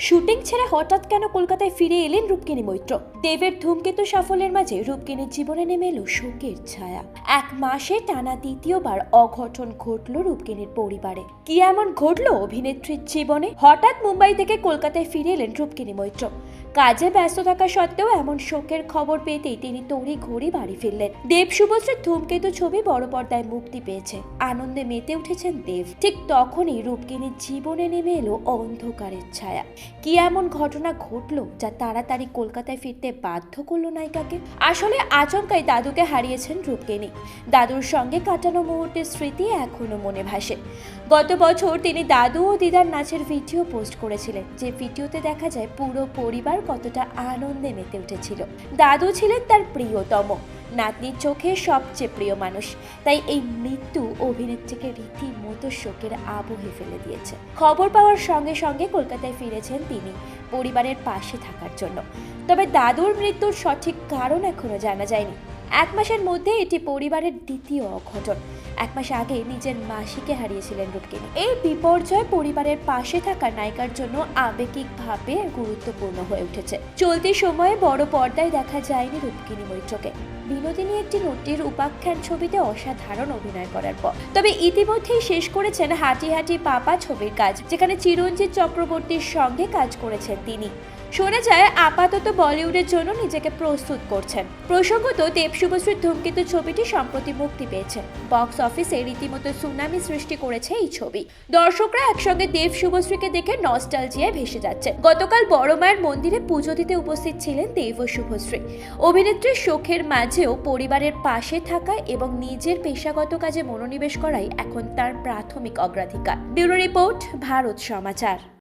Shooting ছেড়ে হঠাৎ কেন কলকাতায় ফিরে এলেন রূপকিনী মৈত্র? দেবের ধূমকেতু সাফল্যের মাঝে রূপকিনীর জীবনে নেমে এলো শোকের ছায়া। এক মাসে টানা দ্বিতীয়বার অঘটন ঘটল রূপকিনীর পরিবারে। কি এমন ঘটলো অভিনেত্রীর জীবনে? হঠাৎ মুম্বাই থেকে কলকাতায় ফিরে এলেন রূপকিনী মৈত্র। কাজে ব্যস্ত থাকা সত্ত্বেও এমন শোকের খবর পেতেই তিনি তড়িঘড়ি বাড়ি ফিরলেন। দেব শুভশ্রীর ধূমকেতু ছবি বড় পর্দায় মুক্তি পেয়েছে। আনন্দে মেতে উঠেছেন দেব। ঠিক তখনই রূপকিনীর জীবনে নেমে এলো অন্ধকারের ছায়া। কি এমন ঘটনা ঘটলো যা তাড়াতাড়ি কলকাতায় ফিরতে বাধ্য করলো নায়িকাকে? আসলে আচমকাই দাদুকে হারিয়েছেন রূপকিনী। দাদুর সঙ্গে কাটানো মুহূর্তের স্মৃতি এখনো মনে ভাসে। গত বছর তিনি দাদু ও দিদার নাচের ভিডিও পোস্ট করেছিলেন, যে ভিডিওতে দেখা যায় পুরো পরিবার কতটা আনন্দে মেতে উঠেছিল। দাদু ছিলেন তার প্রিয়তম, নাতনির চোখে সবচেয়ে প্রিয় মানুষ। তাই এই মৃত্যু অভিনেত্রীকে রীতিমতো শোকের আবহে ফেলে দিয়েছে। খবর পাওয়ার সঙ্গে সঙ্গে কলকাতায় ফিরেছেন তিনি পরিবারের পাশে থাকার জন্য। তবে দাদুর মৃত্যুর সঠিক কারণ এখনো জানা যায়নি। এক মাসের মধ্যে এটি পরিবারের দ্বিতীয় অঘটন। এক মাস আগে নিজের মাসিকে হারিয়েছিলেন রূপকিনী। এই বিপর্যয় পরিবারের পাশে থাকা নায়িকার জন্য আবেগিকভাবে গুরুত্বপূর্ণ হয়ে উঠেছে। চলতি সময়ে বড় পর্দায় দেখা যায়নি রূপকিনী মৈত্রকে। বিনোদিনী একটি নটির উপাখ্যান ছবিতে অসাধারণ অভিনয় করার পর তবে ইতিমধ্যেই শেষ করেছেন হাঁটি হাঁটি পাপা ছবির কাজ, যেখানে চিরঞ্জিত চক্রবর্তীর সঙ্গে কাজ করেছেন তিনি। শোনা যায় আপাতত বলিউডের জন্য নিজেকে প্রস্তুত করছেন। প্রসঙ্গত, দেব শুভশ্রীর ধূমকেতু ছবিটি সম্প্রতি মুক্তি পেয়েছে। বক্স অফিসে রীতিমতো সুনামি সৃষ্টি করেছে এই ছবি। দর্শকরা একসঙ্গে দেব শুভশ্রীকে দেখে নস্টালজিয়ায় ভেসে যাচ্ছে। গতকাল বড় মায়ের মন্দিরে পুজো দিতে উপস্থিত ছিলেন দেব ও শুভশ্রী। অভিনেত্রীর শোকের মাঝেও পরিবারের পাশে থাকা এবং নিজের পেশাগত কাজে মনোনিবেশ করাই এখন তার প্রাথমিক অগ্রাধিকার। ব্যুরো রিপোর্ট, ভারত সমাচার।